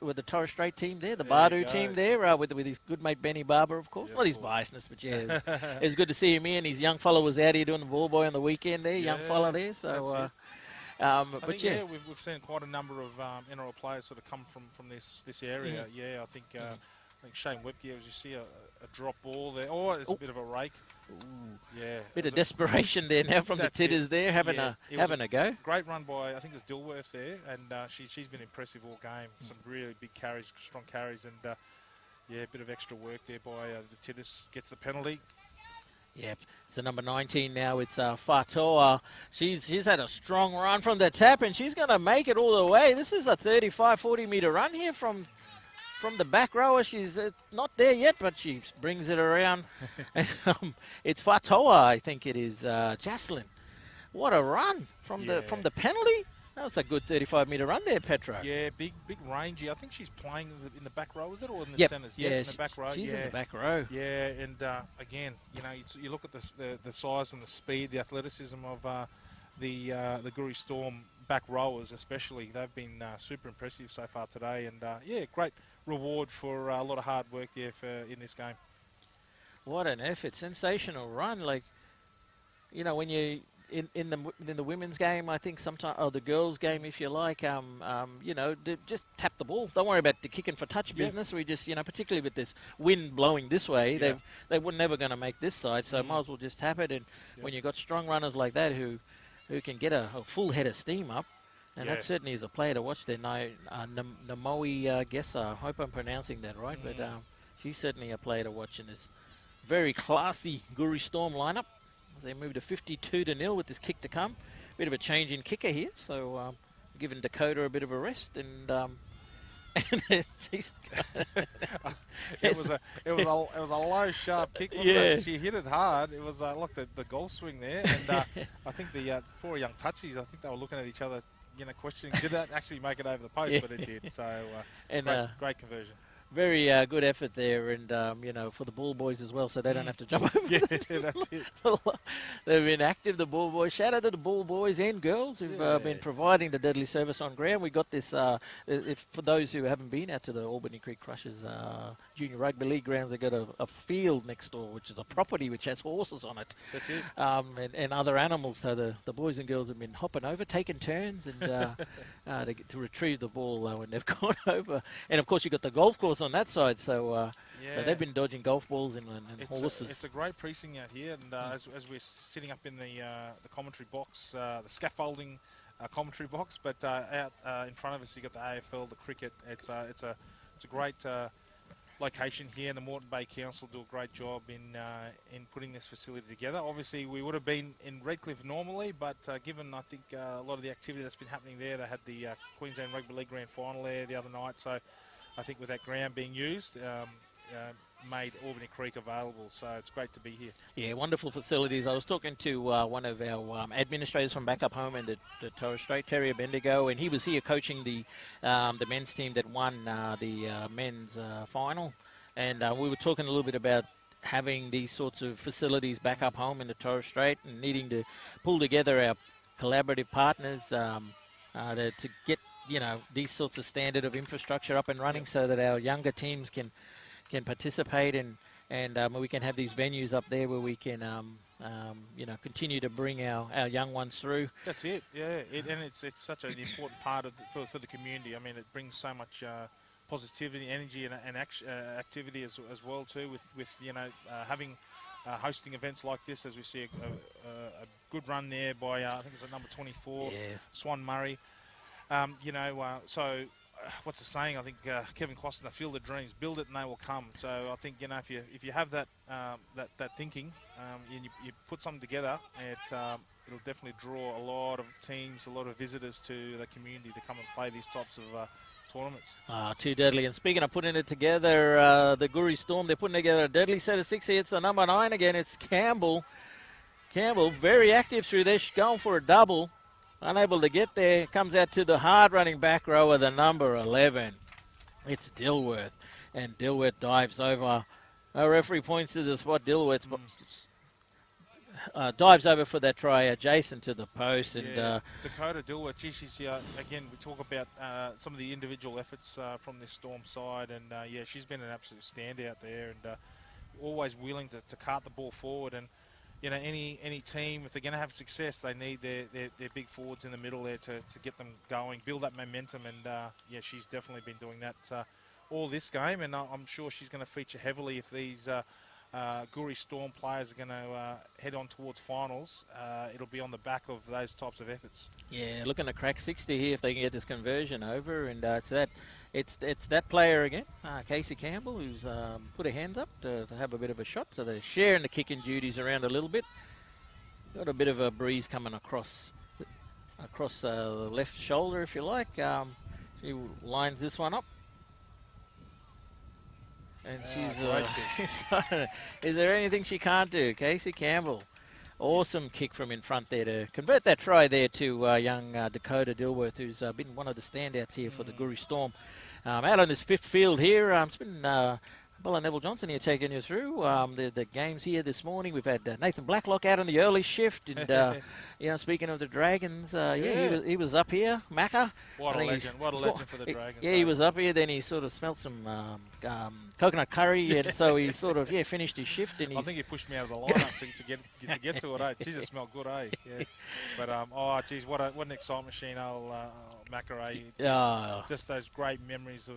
with the Torres Strait team there, the Bardu team there, with his good mate Benny Barber, of course. Not his biasness, but it was good to see him here. And his young fellow was out here doing the ball boy on the weekend there, young fellow there. So. We've seen quite a number of NRL players sort of come from this area. I think Shane Webke, as you see, a drop ball there. Oh, it's a bit of a rake. Ooh. Yeah. Bit of desperation there now from the Tiddas there, having a go. Great run by, I think it was Dilworth there, and she's been impressive all game. Some really big carries, strong carries, and a bit of extra work there by the Tiddas. Gets the penalty. Yep, it's the number 19 now. It's Fatoa. She's had a strong run from the tap, and she's going to make it all the way. This is a 35, 40-metre run here from the back rower. She's not there yet, but she brings it around. It's Fatoa, I think it is, Jocelyn. What a run from the penalty. That's a good 35-metre run there, Petro. Yeah, big rangy. I think she's playing in the back row, is it, or in the centres? Yeah, in the back row. She's in the back row. Yeah, and again, you look at the size and the speed, the athleticism of the Goori Storm back rowers, especially. They've been super impressive so far today, and great reward for a lot of hard work there in this game. What an effort! Sensational run. Like, when you. In the women's game, I think sometimes, or the girls' game, if you like, they just tap the ball. Don't worry about the kicking for touch business. We just, particularly with this wind blowing this way, they were never going to make this side, so might as well just tap it. And when you've got strong runners like that who can get a full head of steam up, and that certainly is a player to watch there. Namoe Gessa, I hope I'm pronouncing that right, but she's certainly a player to watch in this very classy Goori Storm lineup. They moved to 52-0 with this kick to come. Bit of a change in kicker here, so giving Dakota a bit of a rest, and she's it was a low, sharp kick. She hit it hard. It was like the golf swing there, and I think the poor young touchies, I think they were looking at each other, questioning, did that actually make it over the post? But it did. So great conversion. Very good effort there, and for the ball boys as well, so they don't have to jump over. Yeah, that's it. They've been active, the ball boys. Shout out to the ball boys and girls who've been providing the deadly service on ground. We got this. For those who haven't been out to the Albany Creek Crushers Junior Rugby League grounds, they got a field next door, which is a property which has horses on it. That's it. And other animals. So the boys and girls have been hopping over, taking turns, and to retrieve the ball when they've gone over. And of course, you got the golf course on that side, so they've been dodging golf balls and horses. It's a great precinct out here, and as we're sitting up in the commentary box, the scaffolding commentary box, but out in front of us you got the AFL, the cricket. It's a great location here, and the Moreton Bay Council do a great job in putting this facility together. Obviously, we would have been in Redcliffe normally, but given I think a lot of the activity that's been happening there, they had the Queensland Rugby League Grand Final there the other night, so I think with that ground being used, made Albany Creek available, so it's great to be here. Yeah, wonderful facilities. I was talking to one of our administrators from back up home in the Torres Strait, Terry Bendigo, and he was here coaching the men's team that won the men's final, and we were talking a little bit about having these sorts of facilities back up home in the Torres Strait and needing to pull together our collaborative partners to get these sorts of standard of infrastructure up and running, so that our younger teams can participate and we can have these venues up there where we can continue to bring our young ones through. That's it, yeah. And it's such an important part of for the community. I mean, it brings so much positivity, energy, and activity as well too. With having hosting events like this, as we see a good run there by, I think it's at number 24, Swan Murray. What's the saying? I think Kevin Costner, field of dreams, build it and they will come. So I think, if you have that thinking, and you put something together, it'll definitely draw a lot of teams, a lot of visitors to the community to come and play these types of tournaments. Too deadly. And speaking of putting it together, the Goori Storm, they're putting together a deadly set of 6 here. It's the number 9 again. It's Campbell. Campbell, very active through there. She's going for a double. Unable to get there. Comes out to the hard-running back row of the number 11. It's Dilworth. And Dilworth dives over. Our referee points to the spot. Dilworth dives over for that try adjacent to the post. And Dakota Dilworth, she's, again, we talk about some of the individual efforts from this Storm side. And, she's been an absolute standout there and always willing to cart the ball forward. And, any team, if they're going to have success, they need their big forwards in the middle there to get them going, build that momentum. And, she's definitely been doing that all this game. And I'm sure she's going to feature heavily if these Goori Storm players are going to head on towards finals. It'll be on the back of those types of efforts. Yeah, looking to crack 60 here if they can get this conversion over. And it's that player again, Casey Campbell, who's put her hands up to have a bit of a shot. So they're sharing the kicking duties around a little bit. Got a bit of a breeze coming across the left shoulder, if you like. She lines this one up. And is there anything she can't do? Casey Campbell. Awesome kick from in front there to convert that try there to young Dakota Dilworth, who's been one of the standouts here for the Goori Storm. Out on this fifth field here, it's been Bella Neville Johnson here taking you through the games here this morning. We've had Nathan Blacklock out on the early shift, and speaking of the Dragons, he was up here. Macca, what a legend for the Dragons. Yeah, he was up here. Then he sort of smelt some coconut curry, and so he sort of finished his shift. And I think he pushed me out of the lineup to get to it. Geez, it smelled good, eh? Yeah. But what an excitement machine, old Macca. Just those great memories of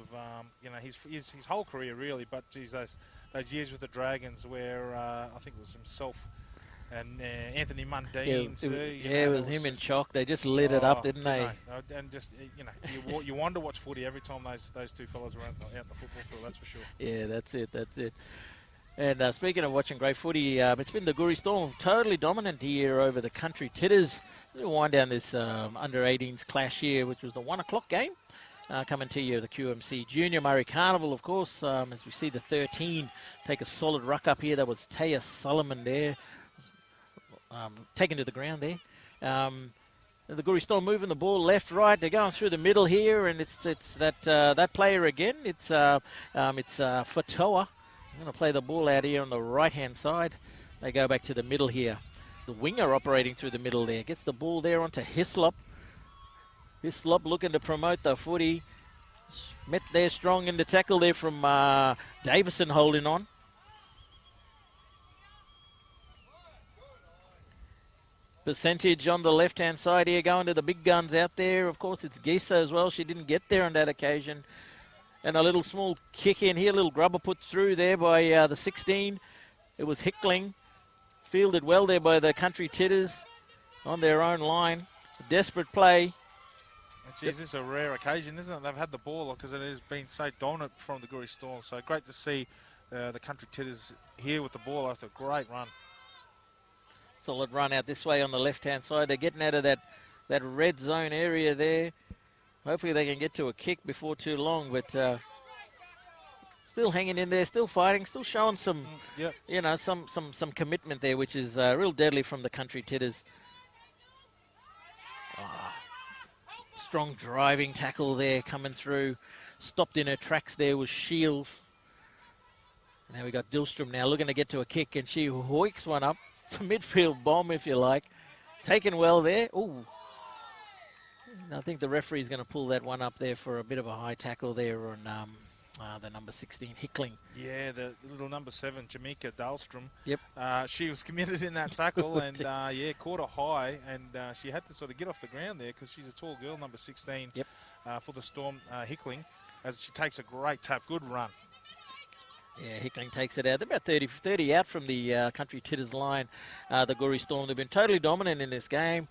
his whole career really, but. Geez, those years with the Dragons where I think it was himself and Anthony Mundine too. It was him and Chalk. They just lit it up, didn't they? And just you wonder what's footy every time those two fellas were out in the football field. That's for sure. Yeah, that's it. And speaking of watching great footy, it's been the Goori Storm totally dominant here over the Country Tiddas. We'll wind down this under-18s clash here, which was the 1 o'clock game. Coming to you, the QMC Junior Murray Carnival, of course, as we see the 13 take a solid ruck up here. That was Taya Solomon there, taken to the ground there. The Goori Storm moving the ball left, right. They're going through the middle here, and it's that player again. It's Fatoa. I'm going to play the ball out here on the right-hand side. They go back to the middle here. The winger operating through the middle there. Gets the ball there onto Hislop. Hislop looking to promote the footy. Met there strong in the tackle there from Davison holding on. Percentage on the left-hand side here going to the big guns out there. Of course, it's Gisa as well. She didn't get there on that occasion. And a little small kick in here, a little grubber put through there by the 16. It was Hickling. Fielded well there by the Country Tiddas on their own line. A desperate play. Geez, this is a rare occasion, isn't it? They've had the ball because it has been so dominant from the Goori Storm. So great to see the Country Tiddas here with the ball after a great run. Solid run out this way on the left-hand side. They're getting out of that red zone area there. Hopefully they can get to a kick before too long, but still hanging in there, still fighting, still showing some, some commitment there, which is real deadly from the Country Tiddas. Strong driving tackle there coming through. Stopped in her tracks there was Shields. Now we got Dillstrom now looking to get to a kick, and she hoiks one up. It's a midfield bomb, if you like. Taken well there. Ooh. I think the referee's going to pull that one up there for a bit of a high tackle there on the number 16, Hickling. Yeah, the little number 7, Jamaica Dahlstrom. Yep. She was committed in that tackle and, caught a high. And she had to sort of get off the ground there because she's a tall girl, number 16, yep. For the Storm, Hickling, as she takes a great tap. Good run. Yeah, Hickling takes it out. They're about 30 out from the Country Tiddas line. The Goori Storm, they've been totally dominant in this game.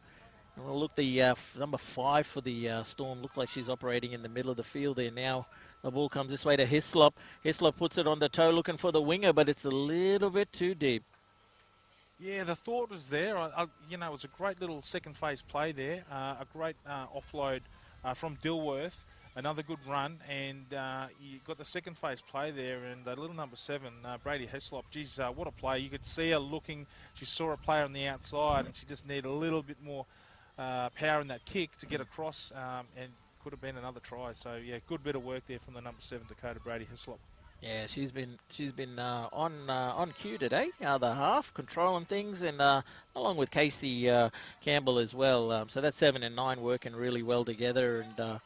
And we'll look, the number 5 for the Storm looks like she's operating in the middle of the field there now. The ball comes this way to Hislop. Hislop puts it on the toe looking for the winger, but it's a little bit too deep. Yeah, the thought was there. You know, it was a great little second phase play there. A great offload from Dilworth. Another good run, and you got the second phase play there, and the little number 7, Brady Heslop. Geez, what a play. You could see her looking. She saw a player on the outside, and she just needed a little bit more power in that kick to get across, and could have been another try. So, yeah, good bit of work there from the number 7, Dakota Brady Heslop. Yeah, she's been on cue today, the half, controlling things, and along with Casey Campbell as well. So that's 7 and 9 working really well together, and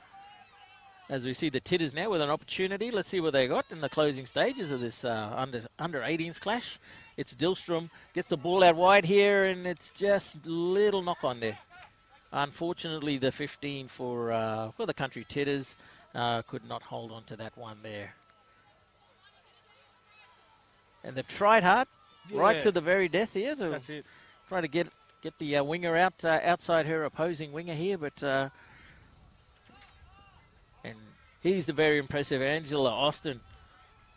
as we see the Tiddas now with an opportunity, let's see what they got in the closing stages of this under 18s clash. It's Dillstrom, gets the ball out wide here, and it's just little knock on there. Unfortunately, the 15 for the Country Tiddas could not hold on to that one there. And they've tried hard, right to the very death here. To That's it. Try to get the winger out outside her opposing winger here, but and he's the very impressive Angela Austin,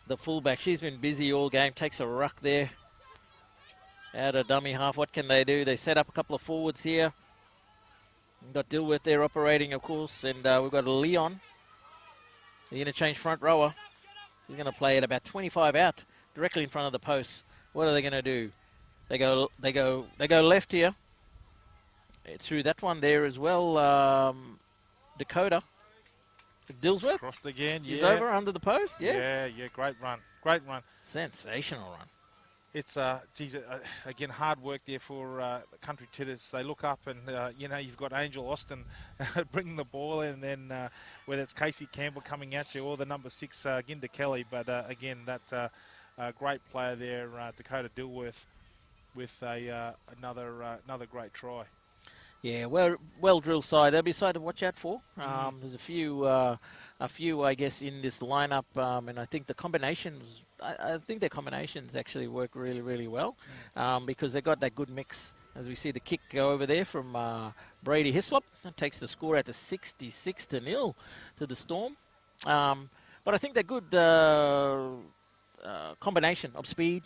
the fullback. She's been busy all game. Takes a ruck there. Out of dummy half. What can they do? They set up a couple of forwards here. We've got Dilworth there operating, of course, and we've got Leon, the interchange front rower. He's going to play at about 25 out, directly in front of the post. What are they going to do? They go left here. Through that one there as well. Dakota. Dillsworth. Crossed again. She's over under the post. Yeah, great run. Great run. Sensational run. It's again, hard work there for Country Tiddas. They look up and, you've got Angel Austin bringing the ball in, and then whether it's Casey Campbell coming at you or the number 6, Ginda Kelly. But, again, that great player there, Dakota Dilworth, with another great try. Yeah, well drilled side. They'll be a side to watch out for. There's a few, I guess, in this lineup, and I think the combinations. I think their combinations actually work really, really well, because they got that good mix. As we see the kick go over there from Brady Hislop, that takes the score out to 66-0 to the Storm. But I think that good combination of speed,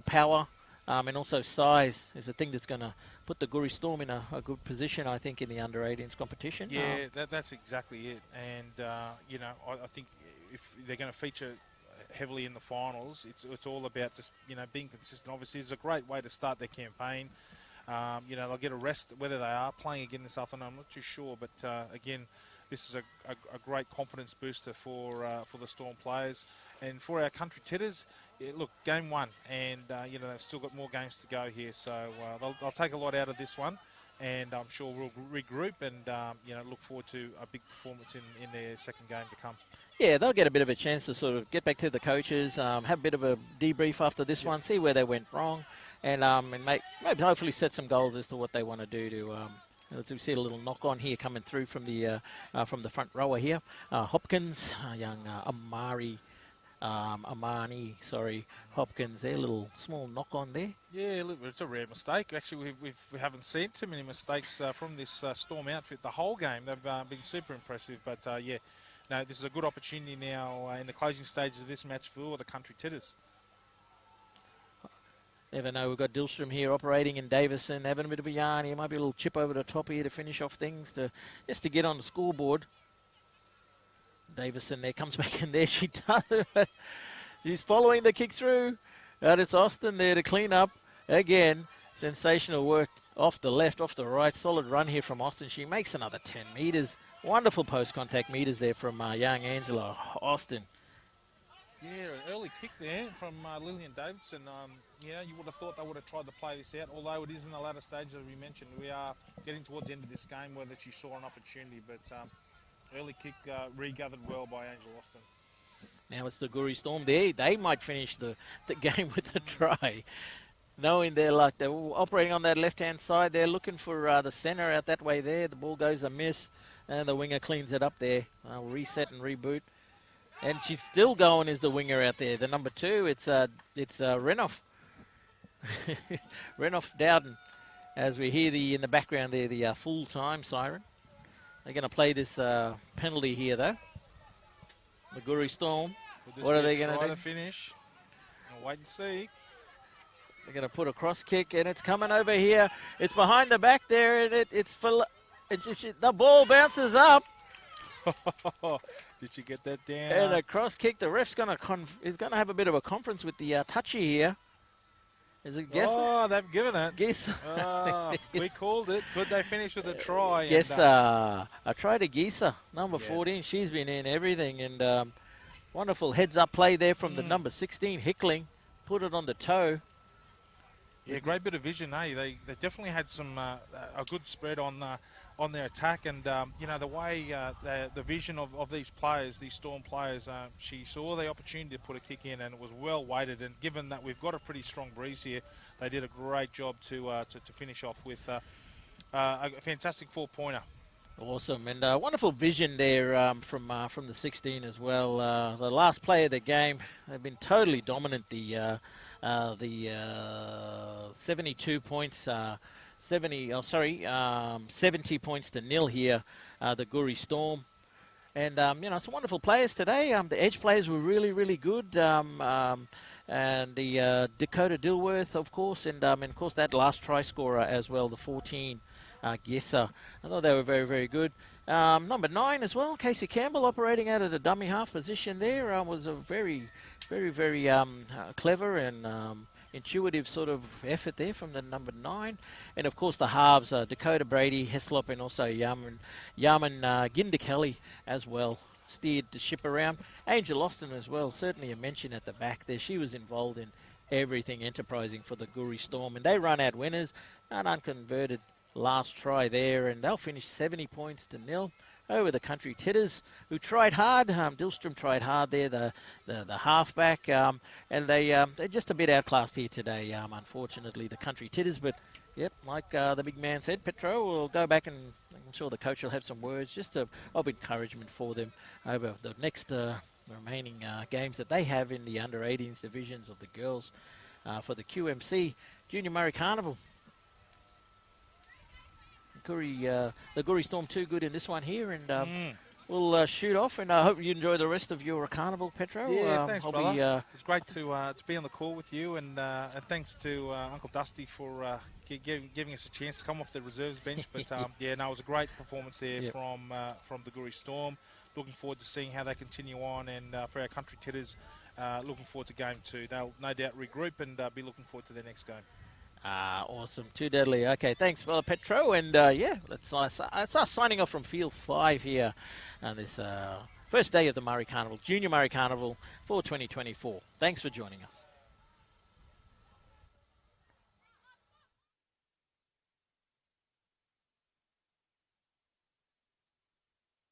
power, and also size is the thing that's going to put the Goori Storm in a good position, I think, in the under-18s competition. Yeah, that's exactly it. And, I think if they're going to feature heavily in the finals, it's all about just, being consistent. Obviously, it's a great way to start their campaign. They'll get a rest, whether they are playing again this afternoon, I'm not too sure. But, again, this is a great confidence booster for the Storm players. And for our Country Tiddas, look, game 1, and, they've still got more games to go here. So they'll take a lot out of this one, and I'm sure we'll regroup and, look forward to a big performance in their second game to come. Yeah, they'll get a bit of a chance to sort of get back to the coaches, have a bit of a debrief after this one, see where they went wrong, and maybe hopefully set some goals as to what they want to do to... Let's see a little knock on here coming through from the front rower here. Hopkins, young Amani, Hopkins there, little small knock on there. Yeah, look, it's a rare mistake. Actually, we haven't seen too many mistakes from this Storm outfit the whole game. They've been super impressive, but this is a good opportunity now in the closing stages of this match for the Country Tiddas. Never know. We've got Dillstrom here operating in Davison, having a bit of a yarn here. Might be a little chip over the top here to finish off things, just to get on the scoreboard. Davison there comes back in there. She does it. She's following the kick through. And it's Austin there to clean up. Again, sensational work off the left, off the right. Solid run here from Austin. She makes another 10 metres. Wonderful post-contact metres there from young Angela Austin. Yeah, early kick there from Lillian Davidson. You would have thought they would have tried to play this out, although it is in the latter stages, as we mentioned. We are getting towards the end of this game where that she saw an opportunity, but early kick regathered well by Angel Austin. Now it's the Goori Storm there. They might finish the game with a try. Knowing their luck, they're operating on that left-hand side. They're looking for the centre out that way there. The ball goes amiss, and the winger cleans it up there. Reset and reboot. And she's still going as the winger out there. The number 2, it's Renoff. Renoff Dowden. As we hear in the background there, the full-time siren. They're going to play this penalty here, though. The Goori Storm. What are they going to do? Finish. I'll wait and see. They're going to put a cross kick, and it's coming over here. It's behind the back there, and the ball bounces up. Did you get that down? And a cross kick. The ref's is going to have a bit of a conference with the touchy here. Is it Gesser? Oh, they've given it. Gesser. Oh, we called it. Could they finish with a try? Gesser. A try to Gesser, number 14. She's been in everything. And wonderful heads-up play there from the number 16, Hickling. Put it on the toe. Yeah, great bit of vision, eh? They definitely had some a good spread on their attack, and the way the vision of these players, these Storm players, she saw the opportunity to put a kick in, and it was well weighted. And given that we've got a pretty strong breeze here, they did a great job to finish off with a fantastic 4-pointer. Awesome, and wonderful vision there from the 16 as well. The last play of the game, they've been totally dominant. The 72 points, 70 points to 0 here, the Goori Storm. And, some wonderful players today. The edge players were really, really good. And the Dakota Dilworth, of course, and of course that last try scorer as well, the 14, Gesser. I thought they were very, very good. Number 9 as well, Casey Campbell operating out of the dummy half position there. Was a very, very, very clever and intuitive sort of effort there from the number 9. And, of course, the halves, Dakota Brady, Heslop, and also Yaman Ginda-Kelly as well, steered the ship around. Angel Austin as well, certainly a mention at the back there. She was involved in everything enterprising for the Goori Storm. And they run out winners, an unconverted last try there, and they'll finish 70 points to 0 over the Country Tiddas, who tried hard. Dillstrom tried hard there, the halfback, and they're just a bit outclassed here today, unfortunately, the Country Tiddas. But, yep, like the big man said, Petro will go back, and I'm sure the coach will have some words just of encouragement for them over the next remaining games that they have in the under-18s divisions of the girls for the QMC Junior Murray Carnival. The Goori Storm too good in this one here, and we'll shoot off. And I hope you enjoy the rest of your carnival, Petro. Yeah, thanks, brother. It's great to be on the call with you, and thanks to Uncle Dusty for giving us a chance to come off the reserves bench. But it was a great performance there from the Goori Storm. Looking forward to seeing how they continue on, and for our Country Titters, looking forward to game 2. They'll no doubt regroup and be looking forward to their next game. Awesome. Too deadly. Okay, thanks, Fella Petro. And, let's start signing off from Field 5 here on this first day of the Murray Carnival, Junior Murray Carnival for 2024. Thanks for joining us.